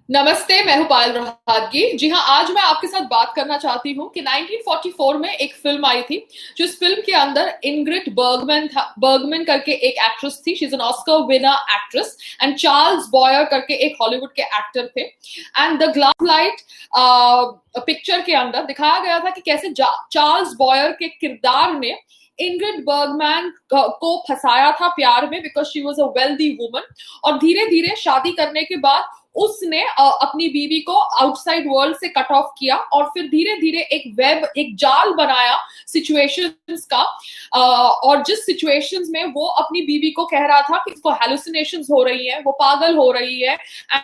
नमस्ते, मैं हूं पायल रोहतगी। जी हाँ, आज मैं आपके साथ बात करना चाहती हूँ कि 1944 में एक फिल्म आई थी। जो इस फिल्म के अंदर इंग्रिड बर्गमैन करके एक एक्ट्रेस थी। She is an Oscar winner actress. And Charles Boyer करके एक हॉलीवुड के एक्टर थे। And the glass light picture के अंदर दिखाया गया था कि कैसे चार्ल्स बॉयर के किरदार ने इंग्रिड बर्गमैन को फंसाया था प्यार में, because she was a wealthy woman. और धीरे धीरे शादी करने के बाद उसने अपनी बीवी को आउटसाइड वर्ल्ड से कट ऑफ किया और फिर धीरे धीरे एक जाल बनाया सिचुएशंस का। और जिस सिचुएशंस में वो अपनी बीवी को कह रहा था कि इसको हेलुसिनेशंस हो रही है, वो पागल हो रही है,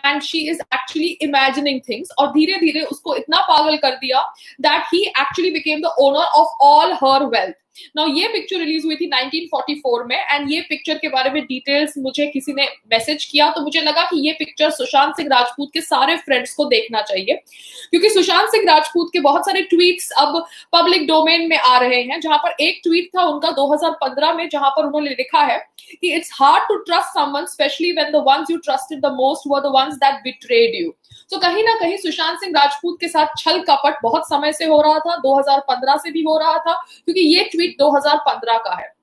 and she is actually imagining things. और धीरे धीरे उसको इतना पागल कर दिया that he actually became the owner of all her wealth. Now ये पिक्चर रिलीज हुई थी 1944 में। एंड ये पिक्चर के बारे में डिटेल्स मुझे किसी ने मैसेज किया, तो मुझे लगा कि ये पिक्चर सुशांत सिंह राजपूत के सारे फ्रेंड्स को देखना चाहिए, क्योंकि सुशांत सिंह राजपूत के बहुत सारे ट्वीट्स अब पब्लिक डोमेन में आ रहे हैं। जहां पर एक ट्वीट था उनका 2015 में, जहां पर उन्होंने लिखा है कि it's hard to trust someone specially when the ones you trusted the most were the ones that betrayed you. तो कहीं ना कहीं सुशांत सिंह राजपूत के साथ छल कपट बहुत समय से हो रहा था, 2015 से भी हो रहा था, क्योंकि ये ट्वीट 2015 का है।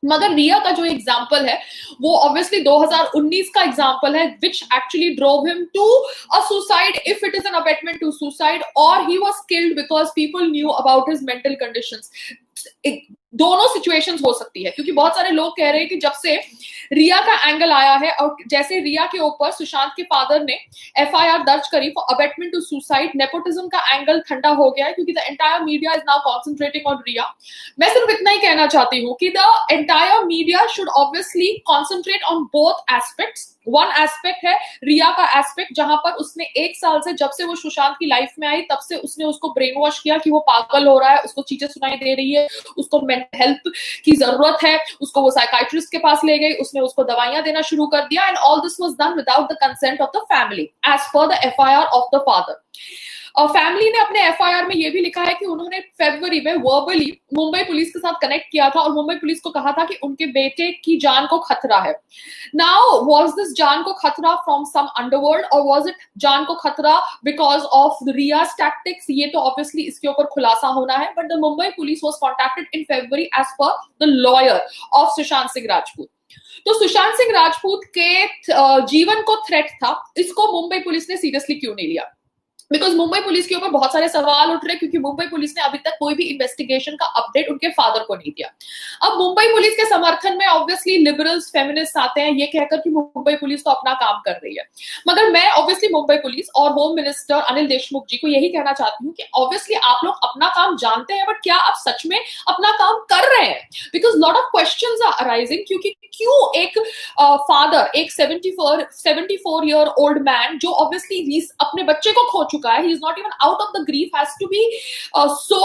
मगर रिया का जो एग्जाम्पल है वो ऑब्वियसली 2019 का एग्जाम्पल है, which actually drove him to a suicide, if it is an abetment to suicide, और he was killed because people knew about his mental conditions. दोनों सिचुएशंस हो सकती है, क्योंकि बहुत सारे लोग कह रहे हैं कि जब से रिया का एंगल आया है और जैसे रिया के ऊपर सुशांत के फादर ने एफआईआर दर्ज करी for abetment to suicide, nepotism का एंगल ठंडा हो गया है, क्योंकि the entire media is now concentrating on Rhea. मैं सिर्फ इतना ही कहना चाहती हूँ कि the entire media should obviously concentrate on both aspects. One aspect है रिया का एस्पेक्ट, जहां पर उसने एक साल से, जब से वो सुशांत की लाइफ में आई, तब से उसने उसको ब्रेन वॉश किया कि वो पागल हो रहा है, उसको चीजें सुनाई दे रही है, उसको मेंटल हेल्थ की जरूरत है। उसको वो साइकाइट्रिस्ट के पास ले गई, उसने उसको दवाइयां देना शुरू कर दिया। And all this was done without the consent of the family as per the FIR of the father. और फैमिली ने अपने एफआईआर में यह भी लिखा है कि उन्होंने फरवरी में वर्बली मुंबई पुलिस के साथ कनेक्ट किया था और मुंबई पुलिस को कहा था कि उनके बेटे की जान को खतरा है। नाउ वाज दिस जान को खतरा फ्रॉम सम अंडरवर्ल्ड, और वाज इट जान को खतरा बिकॉज ऑफ रियाज टैक्टिक्स? ये तो ऑब्वियसली इसके ऊपर खुलासा होना है। But the Mumbai police was contacted in February as per the lawyer of Sushant Singh Rajput. तो सुशांत सिंह राजपूत के जीवन को थ्रेट था, इसको मुंबई पुलिस ने सीरियसली क्यों नहीं लिया? बिकॉज मुंबई पुलिस के ऊपर बहुत सारे सवाल उठ रहे हैं, क्योंकि मुंबई पुलिस ने अभी तक कोई भी इन्वेस्टिगेशन का अपडेट उनके फादर को नहीं दिया। अब मुंबई पुलिस के समर्थन में ऑब्वियसली लिबरल्स, फेमिनिस्ट आते हैं ये कहकर कि मुंबई पुलिस तो अपना काम कर रही है। मगर मैं ऑब्वियसली मुंबई पुलिस और होम मिनिस्टर अनिल देशमुख जी को यही कहना चाहती हूँ कि ऑब्वियसली आप लोग अपना काम जानते हैं, बट क्या आप सच में अपना काम कर रहे हैं? Because lot of questions are arising, क्योंकि क्यों एक फादर, एक 74 ईयर ओल्ड मैन जो ऑब्वियसली अपने बच्चे को खो चुका है, he is not even out of the grief, has to be so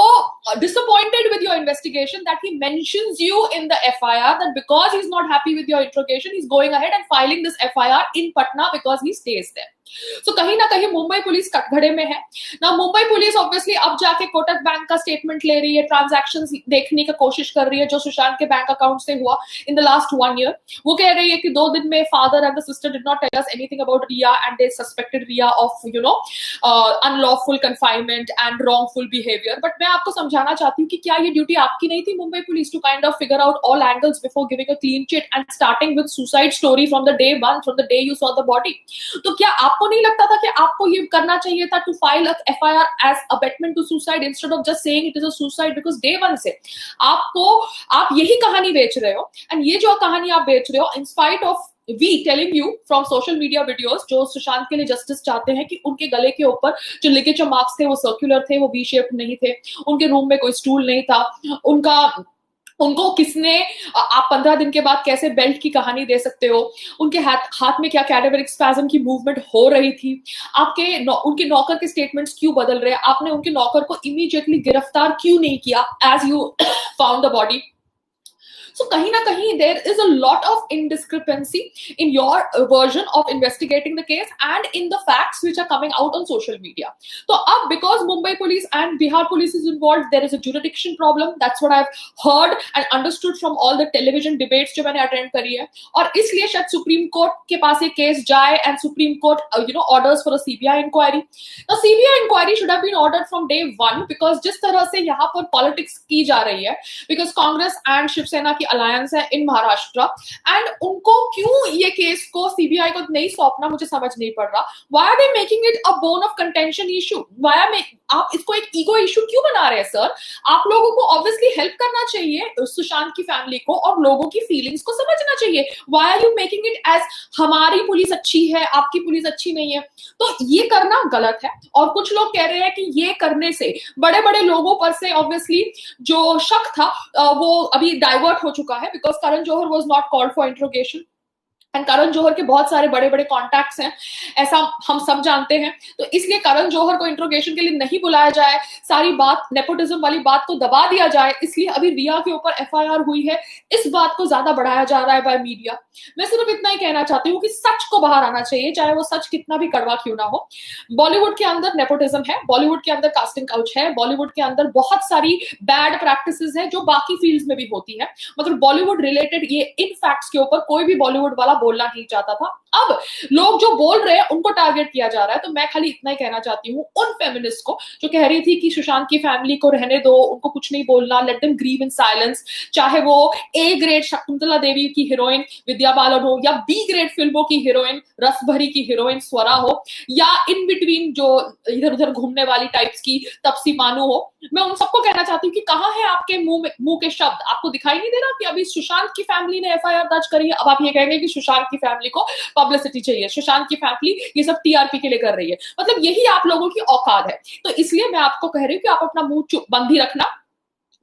disappointed with your investigation that he mentions you in the FIR, that because he's not happy with your interrogation, he's going ahead and filing this FIR in Patna because he stays there. So कहीं ना कहीं Mumbai police कटघरे में है ना। Mumbai police obviously अब जाके Kotak bank का स्टेटमेंट ले रही है, ट्रांजैक्शंस देखने की कोशिश कर रही है जो सुशांत के बैंक अकाउंट से हुआ इन द लास्ट 1 ईयर। वो कह रही है कि 2 दिन में father and the sister did not tell us anything about Rhea and they suspected Rhea of unlawful confinement and wrongful behaviour. But मैं आपको समझाना चाहती हूँ कि क्या ये ड्यूटी आपकी नहीं थी Mumbai police to kind of figure out all angles before giving a clean chit and starting with suicide story from the day 1, from the day you saw the body? तो क्या आपको नहीं लगता था कि आपको ये करना चाहिए था to file a FIR as abetment to suicide instead of just saying it is a suicide? Because day 1 से आप यही कहानी बेच रहे हो, एंड ये जो कहानी आप बेच रहे हो in spite of we telling you from social media videos जो सुशांत के लिए जस्टिस चाहते हैं कि उनके गले के ऊपर जो लिगेचर मार्क्स थे वो सर्कुलर थे, वो वी शेप नहीं थे, उनके रूम में कोई स्टूल नहीं था, उनको किसने, आप 15 दिन के बाद कैसे बेल्ट की कहानी दे सकते हो? उनके हाथ में क्या कैडेवरिक स्पैज्म की मूवमेंट हो रही थी? उनके नौकर के स्टेटमेंट्स क्यों बदल रहे हैं? आपने उनके नौकर को इमीडिएटली गिरफ्तार क्यों नहीं किया as you found the body? So कहीं ना कहीं there is a lot of indiscrepancy in your version of investigating the case and in the facts which are coming out on social media. So अब because Mumbai police and Bihar police is involved, there is a jurisdiction problem. That's what I've heard and understood from all the television debates जो मैंने attend करी है, और इसलिए शायद supreme court के पास ये केस जाए and supreme court orders for a CBI inquiry. Now CBI inquiry should have been ordered from day one because जिस तरह से यहाँ पर politics की जा रही है, because Congress and शिवसेना की alliance है in Maharashtra, and उनको क्यों ये केस को सीबीआई को नहीं सौंपना मुझे समझ नहीं पड़ रहा. Why are they making it a bone of contention issue? आप इसको एक ईगो इशू क्यों बना रहे हैं सर? आप लोगों को ऑब्वियसली हेल्प करना चाहिए सुशांत की फैमिली को और लोगों की फीलिंग्स को समझना चाहिए. Why are you making it as हमारी पुलिस अच्छी है, आपकी पुलिस अच्छी नहीं है? तो ये करना गलत है. और कुछ लोग कह रहे हैं कि ये करने से बड़े बड़े लोगों पर से ऑब्वियसली जो शक था वो अभी डाइवर्ट हो चुका है, because Karan Johar was not called for interrogation and Karan Johar के बहुत सारे बड़े बड़े कॉन्टैक्ट्स हैं, ऐसा हम सब जानते हैं. तो इसलिए करण जौहर को इंट्रोगेशन के लिए नहीं बुलाया जाए, सारी बात नेपोटिज्म वाली बात को दबा दिया जाए, इसलिए अभी रिया के ऊपर एफआईआर हुई है, इस बात को ज्यादा बढ़ाया जा रहा है बाय मीडिया. मैं सिर्फ इतना ही कहना चाहती हूँ कि सच को बाहर आना चाहिए, चाहे वो सच कितना भी कड़वा क्यों ना हो. बॉलीवुड के अंदर नेपोटिज्म है, बॉलीवुड के अंदर कास्टिंग काउच है, बॉलीवुड के अंदर बहुत सारी बैड प्रैक्टिसेस है जो बाकी फील्ड्स में भी होती है, मगर बॉलीवुड रिलेटेड ये इन फैक्ट्स के ऊपर कोई भी बॉलीवुड वाला बोलना नहीं चाहता था. अब लोग जो बोल रहे हैं उनको टारगेट किया जा रहा है. तो मैं खाली इतना ही कहना चाहती हूँ उन फेमिनिस्ट को जो कह रही थी कि सुशांत की फैमिली को रहने दो, उनको कुछ नहीं बोलना, let them grieve in silence, चाहे वो ए ग्रेड शकुंतला देवी की हीरोइन विद्या बालन हो या बी ग्रेड फिल्मों की हीरोइन रसभरी की हीरोइन स्वरा हो या इन बिटवीन जो इधर उधर घूमने वाली टाइप्स की तपसी मानू हो. मैं उन सबको कहना चाहती हूँ कि कहाँ है आपके मुंह के शब्द? आपको दिखाई नहीं दे रहा कि अभी सुशांत की फैमिली ने एफआईआर दर्ज करी है, अब आप ये कहेंगे कि सुशांत की फैमिली को पब्लिसिटी चाहिए, सुशांत की फैमिली ये सब टीआरपी के लिए कर रही है. मतलब यही आप लोगों की औकात है. तो इसलिए मैं आपको कह रही हूँ कि आप अपना मुंह बंद ही रखना.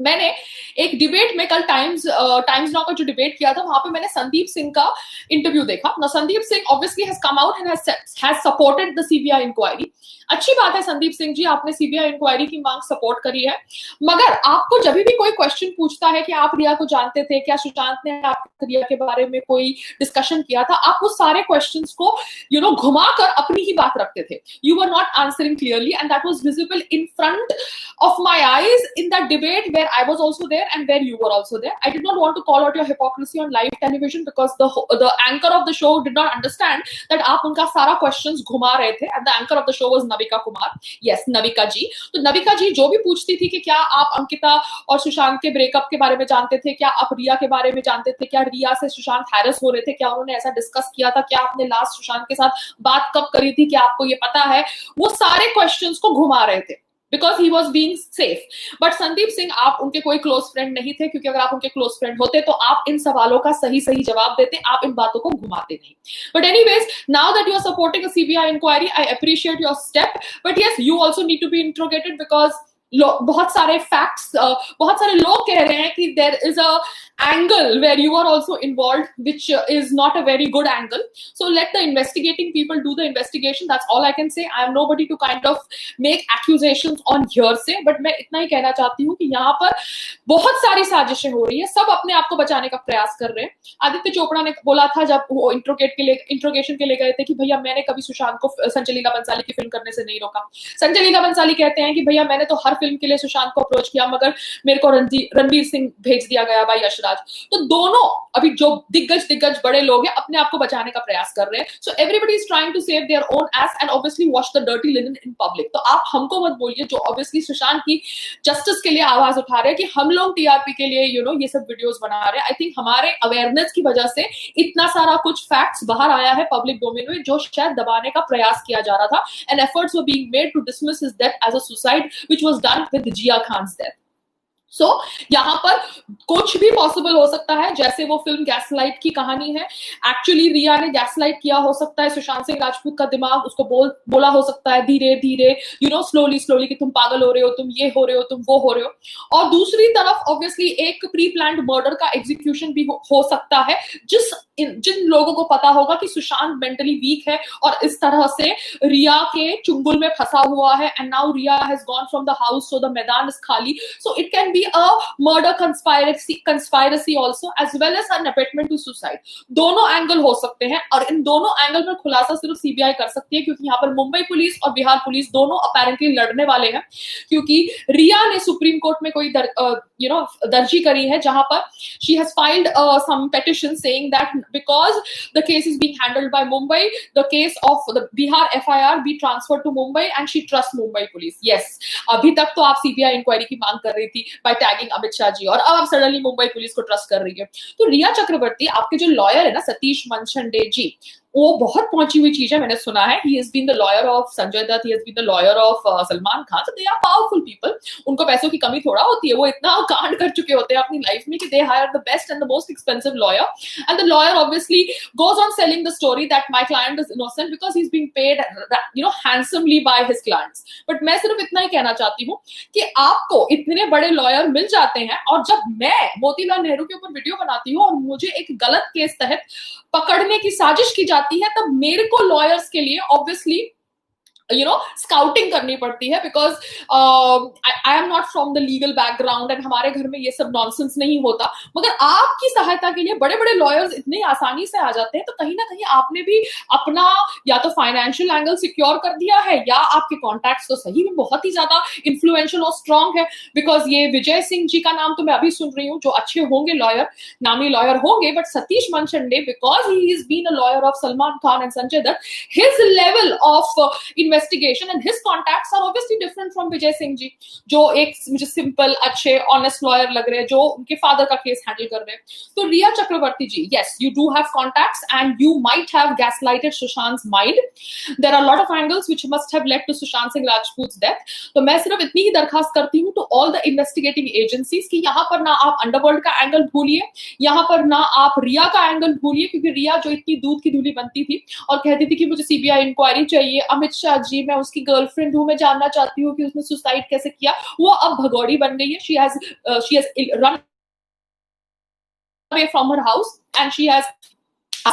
मैंने एक डिबेट में कल टाइम्स नाउ का जो डिबेट किया था वहां पे मैंने संदीप सिंह का इंटरव्यू देखा. ना Sandeep Singh obviously has come out and has supported the CBI inquiry. अच्छी बात है संदीप सिंह जी, आपने सीबीआई इंक्वायरी की मांग सपोर्ट करी है, मगर आपको जब भी कोई क्वेश्चन पूछता है कि आप रिया को जानते थे क्या, सुशांत ने आपके रिया के बारे में कोई डिस्कशन किया था, आप वो सारे क्वेश्चंस को घुमाकर अपनी ही बात रखते थे. You were not answering clearly and that was visible in front of my eyes in that debate where I was also there and where you were also there. I did not want to call out your hypocrisy on live television because the anchor of the show did not understand that आप उनका सारा questions घुमा रहे थे, and the anchor of the show was Navika Kumar. Yes, Navika जी. तो नविका जी जो भी पूछती थी कि क्या आप अंकिता और सुशांत के ब्रेकअप के बारे में जानते थे, क्या आप रिया के बारे में जानते थे, क्या रिया से सुशांत हैरेस हो रहे थे, क्या उन्होंने ऐसा डिस्कस किया था, क्या आपने लास्ट सुशांत के साथ बात कब करी थी, क्या आपको ये पता है, वो सारे क्वेश्चंस को घुमा रहे थे because he was being safe. But Sandeep Singh आप उनके कोई क्लोज फ्रेंड नहीं थे, क्योंकि अगर आप उनके क्लोज फ्रेंड होते तो आप इन सवालों का सही सही जवाब देते, आप इन बातों को घुमाते नहीं. But anyways, now that you are supporting a CBI inquiry, I appreciate your step. But yes, you also need to be interrogated because बहुत सारे फैक्ट्स, बहुत सारे लोग कह रहे हैं कि there is a angle where you are also involved which is not a very good angle. So let the investigating people do the investigation. That's all I can say. I am nobody to kind of make accusations on hearsay, but मैं इतना ही कहना चाहती हूँ कि यहाँ पर बहुत सारी साजिशें हो रही है, सब अपने आप को बचाने का प्रयास कर रहे हैं. आदित्य चोपड़ा ने बोला था जब वो इंट्रोगेशन के लिए गए थे कि भैया मैंने कभी सुशांत को संजय लीला बंसाली की फिल्म करने से नहीं रोका. संजय लीला बंसाली कहते हैं कि भैया मैंने तो हर फिल्म के लिए सुशांत को अप्रोच किया, मगर मेरे को रणवीर सिंह भेज दिया गया बाय यशराज. तो दोनों अभी जो दिग्गज बड़े लोग हैं अपने आप को बचाने का प्रयास कर रहे हैं. So everybody is trying to save their own ass and obviously wash the dirty linen in public. तो आप हमको मत बोलिए जो ऑब्वियसली सुशांत की जस्टिस के लिए आवाज उठा रहे हैं कि हम लोग टीआरपी के लिए ये सब वीडियोस बना रहे हैं. आई थिंक हमारे अवेयरनेस की वजह से इतना सारा कुछ फैक्ट्स बाहर आया है पब्लिक डोमेन में जो शायद दबाने का प्रयास किया जा रहा था, and efforts were being made to dismiss his death as a suicide which was done with Jiah Khan's death. So यहाँ पर कुछ भी पॉसिबल हो सकता है, जैसे वो फिल्म गैसलाइट की कहानी है. एक्चुअली रिया ने गैसलाइट किया हो सकता है सुशांत सिंह राजपूत का दिमाग उसको बोला हो सकता है धीरे धीरे स्लोली कि तुम पागल हो रहे हो, तुम ये हो रहे हो, तुम वो हो रहे हो. और दूसरी तरफ ऑब्वियसली एक प्री प्लान्ड मर्डर का एग्जीक्यूशन भी हो सकता है, जिन लोगों को पता होगा कि सुशांत मेंटली वीक है और इस तरह से रिया के चुंगल में फंसा हुआ है, and now Rhea has gone from the house, so the मैदान इज खाली. So it can be be a murder conspiracy also, as well as an abetment to suicide. दोनों एंगल हो सकते हैं और इन दोनों एंगल पर खुलासा सिर्फ सीबीआई कर सकती है, क्योंकि यहाँ पर मुंबई पुलिस और बिहार पुलिस दोनों अपेरेंटली लड़ने वाले हैं, क्योंकि रिया ने सुप्रीम कोर्ट में कोई दर्जी करी है जहां पर she has filed some petition saying that because the case is being handled by Mumbai, the case of the Bihar FIR be transferred to Mumbai and she trusts Mumbai police. Yes, अभी तक तो आप CBI inquiry की मांग कर रही थी by tagging Amit Shah ji, और अब आप सडनली मुंबई पुलिस को ट्रस्ट कर रही है। तो रिया चक्रवर्ती, आपके जो लॉयर है ना सतीश मनचंडे जी, वो बहुत पहुंची हुई चीज है, मैंने सुना है। He has been the lawyer of Sanjay Dutt, he has been the lawyer of Salman Khan, so they are powerful people. उनको पैसों की कमी थोड़ा होती है, वो इतना कांड कर चुके होते हैं अपनी लाइफ में कि they hire the best and the most expensive lawyer, and the lawyer obviously goes on selling the story that my client is innocent because he is being paid handsomely by his clients. But मैं सिर्फ इतना ही कहना चाहती हूँ कि आपको इतने बड़े लॉयर मिल जाते हैं, और जब मैं मोतीलाल नेहरू के ऊपर वीडियो बनाती हूँ और मुझे एक गलत केस तहत पकड़ने की साजिश की जाती है, तब मेरे को लॉयर्स के लिए ऑब्वियसली स्काउटिंग करनी पड़ती है, because I am not from the legal background and हमारे घर में ये सब नॉनसेंस नहीं होता। मगर आपकी सहायता के लिए बड़े बड़े लॉयर्स इतनी आसानी से आ जाते हैं, तो कहीं ना कहीं आपने भी अपना या तो फाइनेंशियल एंगल सिक्योर कर दिया है, या आपके कॉन्टैक्ट्स तो सही में बहुत ही ज्यादा इन्फ्लुएंशियल और स्ट्रॉन्ग है। बिकॉज ये विजय सिंह जी का नाम तो मैं अभी सुन रही हूँ, जो अच्छे होंगे लॉयर, नामी लॉयर होंगे, but Satish Maneshinde, because he is been a lawyer of Salman Khan and Sanjay Dutt, his level of investigation and his contacts are obviously different from Vijay Singh ji, जो एक मुझे सिंपल अच्छे ऑनेस्ट लॉयर लग रहे हैं, जो उनके फादर का केस हैंडल कर रहे हैं। तो रिया चक्रवर्ती जी, yes, you do have contacts and you might have gaslighted Sushant's mind. There are a lot of angles which must have led to Sushant Singh Rajput's death. तो मैं सिर्फ इतनी ही दरखास्त करती हूँ to all the investigating agencies कि यहाँ पर ना आप अंडरवर्ल्ड का एंगल भूलिए, यहाँ पर ना आप रिया का एंगल भूलिए, क्योंकि रिया जो इतनी दूध की धूली बनती थी और कहती थी कि मुझे सीबीआई इंक्वायरी चाहिए, अमित शाह जी मैं उसकी गर्लफ्रेंड हूं, मैं जानना चाहती हूँ कि उसने सुसाइड कैसे किया, वो अब भगौड़ी बन गई है। She has run away from her house and she has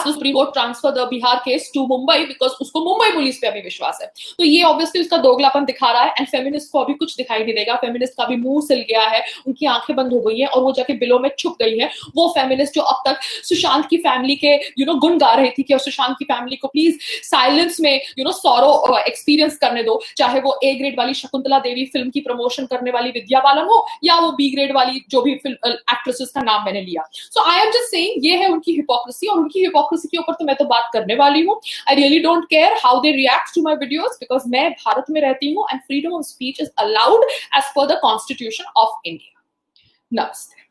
supreme court transfer the Bihar case to Mumbai because उसको मुंबई पुलिस पे अभी विश्वास है। तो ये ऑब्वियसली उसका दोगलापन दिखा रहा है, एंड फेमिनिस्ट को अभी कुछ दिखाई नहीं देगा। फेमिनिस्ट का भी मुंह सिल गया है, उनकी आंखें बंद हो गई हैं और वो जाके बिलों में छुप गई है। वो फेमिनिस्ट जो अब तक सुशांत की फैमिली के गुण गा रही थी कि सुशांत की फैमिली को प्लीज साइलेंस में सॉरो एक्सपीरियंस करने दो, चाहे वो ए ग्रेड वाली शकुंतला देवी फिल्म की प्रमोशन करने वाली विद्या बालन हो, या वो बी ग्रेड वाली जो भी एक्ट्रेसेस का नाम मैंने लिया। सो आई एम जस्ट सेइंग ये है उनकी हिपोक्रेसी, और उनकी हिपोक्रेसी के ऊपर तो मैं तो बात करने वाली हूँ। I really don't care how they react to my videos, because मैं भारत में रहती हूँ and freedom of speech is allowed as per the constitution of India. नमस्ते।